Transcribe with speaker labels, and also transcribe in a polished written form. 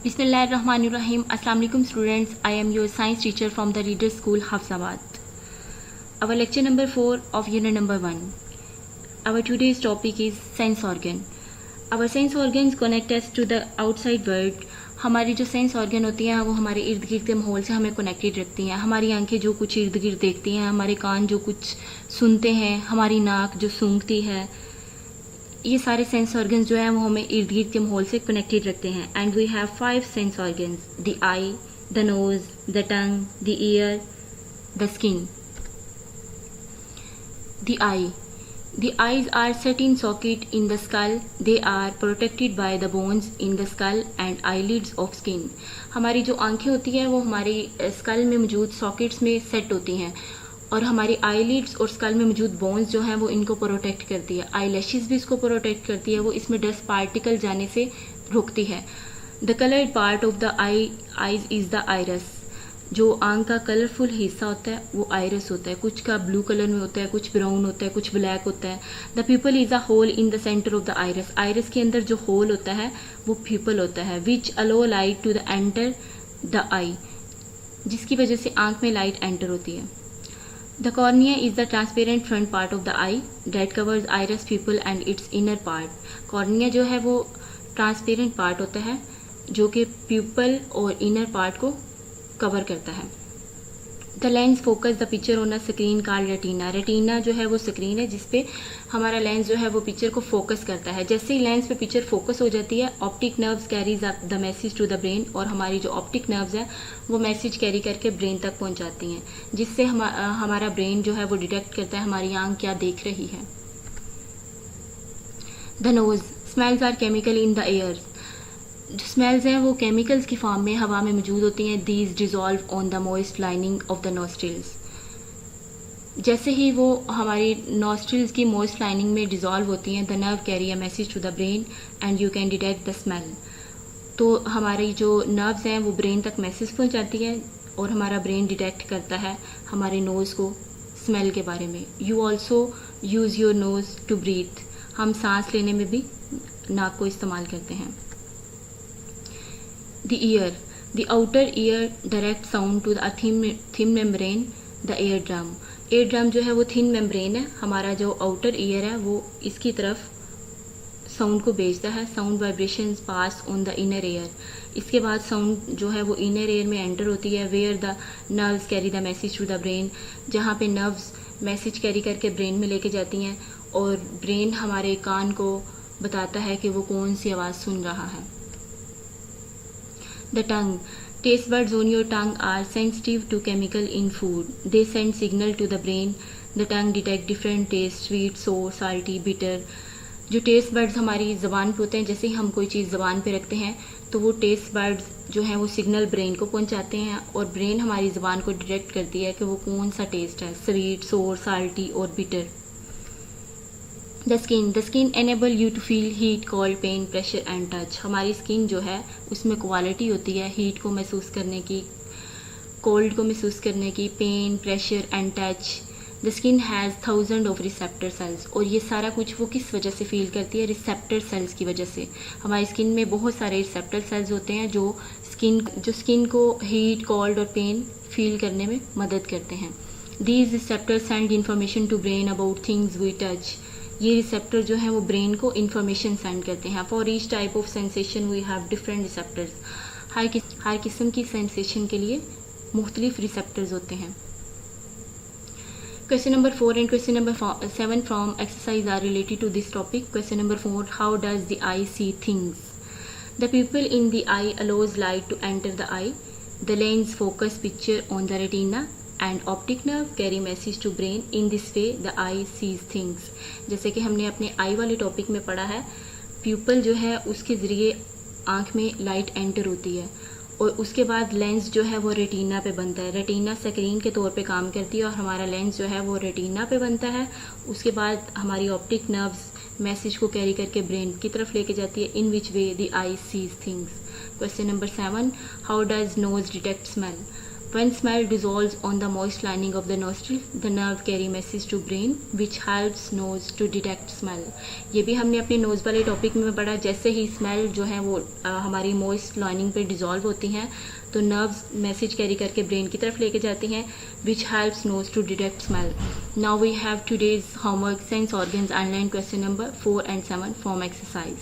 Speaker 1: Bismillahirrahmanirrahim. Assalamu alaikum students. I am your science teacher from the Reader School, Hafsabad. Our lecture number 4 of unit number 1. Our today's topic is sense organ. Our sense organs connect us to the outside world. हमारी जो sense organ होती हैं वो हमारे इर्द गिर्द के माहौल से हमें कनेक्टेड रखती हैं. हमारी आंखें जो कुछ इर्द गिर्द देखती हैं, हमारे कान जो कुछ सुनते हैं, हमारी नाक जो सूंघती है, ये सारे सेंस ऑर्गन्स जो हैं वो हमें इर्द गिर्द के माहौल से कनेक्टेड रखते हैं. And we have 5 sense organs: the eye, the nose, the tongue, the ear, the skin. The eye. The eyes are set in socket in the skull. They are protected by the bones in the skull and eyelids of skin. हमारी जो आंखें होती हैं वो हमारी school में मौजूद sockets में सेट होती हैं और हमारी आईलिड्स और स्कल में मौजूद बोन्स जो हैं वो इनको प्रोटेक्ट करती है. आईलैशेस भी इसको प्रोटेक्ट करती है, वो इसमें डस्ट पार्टिकल जाने से रोकती है. The coloured part of the eyes is the iris. जो आंख का कलरफुल हिस्सा होता है वो आइरस होता है. कुछ का ब्लू कलर में होता है, कुछ ब्राउन होता है, कुछ ब्लैक होता है. The pupil is a hole in the centre of the iris. Iris के अंदर जो होल होता है वो प्यूपल होता है. Which allow light to the enter the eye. जिसकी वजह से आंख में लाइट एंटर होती है. The cornea is the transparent front part of the eye that covers iris pupil and its inner part. Cornea जो है वो ट्रांसपेरेंट पार्ट होता है जो कि प्यूपल और इनर पार्ट को कवर करता है. The lens focus the picture on a screen called retina. Retina जो है वो स्क्रीन है जिसपे हमारा लेंस जो है वो पिक्चर को फोकस करता है. जैसे ही लेंस पे पिक्चर फोकस हो जाती है, optic nerves carries up the message to the brain. और हमारी जो ऑप्टिक नर्व्स है वो मैसेज कैरी करके ब्रेन तक पहुंचाती हैं, जिससे हमारा ब्रेन जो है वो डिटेक्ट करता है हमारी आंख क्या देख रही है. The nose. Smells are chemical in the air. जो स्मेल्स हैं वो केमिकल्स की फॉर्म में हवा में मौजूद होती हैं. These dissolve on the moist lining of the nostrils. जैसे ही वो हमारी नॉस्ट्रिल्स की मॉइस्ट लाइनिंग में डिजॉल्व होती हैं, the nerve carry a message to the brain and you can detect the smell. तो हमारी जो नर्व्स हैं वो ब्रेन तक मैसेज पहुंचाती है और हमारा ब्रेन डिटेक्ट करता है हमारे नोज़ को स्मेल के बारे में. You also use your nose to breathe. हम सांस लेने में भी नाक को इस्तेमाल करते हैं. The ear. The outer ear direct sound to the thin membrane, the eardrum. eardrum जो है वो thin membrane है. हमारा जो outer ear है वो इसकी तरफ साउंड को भेजता है. Sound vibrations pass on the inner air. इसके बाद साउंड जो है वो इनर एयर में एंटर होती है. Where the nerves carry the message to the brain. जहाँ पे नर्व्स मैसेज कैरी करके ब्रेन में लेके जाती हैं और ब्रेन हमारे कान को बताता है कि वो कौन सी आवाज़ सुन रहा है. The tongue. Taste buds on your tongue are sensitive to chemical in food. They send signal to the brain. The tongue detect different tastes: sweet, sour, salty, bitter. जो टेस्ट बर्ड्स हमारी ज़बान पे होते हैं, जैसे ही हम कोई चीज़ ज़बान पे रखते हैं तो वो टेस्ट बर्ड्स जो हैं वो सिग्नल ब्रेन को पहुंचाते हैं और ब्रेन हमारी ज़बान को डिटेक्ट करती है कि वो कौन सा टेस्ट है: स्वीट, सोर, साल्टी और bitter. The skin. The skin enable you to feel heat, cold, pain, pressure and touch. हमारी स्किन जो है उसमें क्वालिटी होती है हीट को महसूस करने की, कोल्ड को महसूस करने की, pain, pressure and touch. The skin has thousand of receptor cells. और ये सारा कुछ वो किस वजह से फील करती है? रिसेप्टर सेल्स की वजह से. हमारी स्किन में बहुत सारे रिसेप्टर सेल्स होते हैं जो स्किन को हीट, कोल्ड और पेन फील करने में मदद करते हैं. These receptor send information to brain about things we touch. ये रिसेप्टर जो है वो ब्रेन को इन्फॉर्मेशन सेंड करते हैं. For each type of sensation we have different receptors. हर किस्म की सेंसेशन के लिए मुख्तलिफ रिसेप्टर्स होते हैं. Question number 4 and question number 7 from exercise are related to this topic. Question number 4, how does the eye see things? The pupil in the eye allows light to enter the eye. The lens focus picture on the retina and optic nerve carry message to brain. In this way the eye sees things. जैसे कि हमने अपने आई वाले topic में पढ़ा है, pupal जो है उसके ज़रिए आँख में लाइट एंटर होती है और उसके बाद लेंस जो है वो रेटिना पे बनता है. रेटिना स्क्रीन के तौर पे काम करती है और हमारा लेंस जो है वो रेटिना पे बनता है. उसके बाद हमारी ऑप्टिक नर्व्स मैसेज को कैरी करके ब्रेन की तरफ लेके जाती है. In which way the eye sees things. Question number 7, how does nose detect smell? When smell dissolves on the moist lining of the nostril, the nerve carry message to brain which helps nose to detect smell. ये भी हमने अपने nose वाले topic में पढ़ा, जैसे ही smell जो है वो हमारी मोइस्ट लाइनिंग पे डिजॉल्व होती हैं तो नर्व्स मैसेज कैरी करके ब्रेन की तरफ लेके जाती हैं which helps nose to detect smell. Now we have today's homework sense organs online question number 4 and 7 from exercise.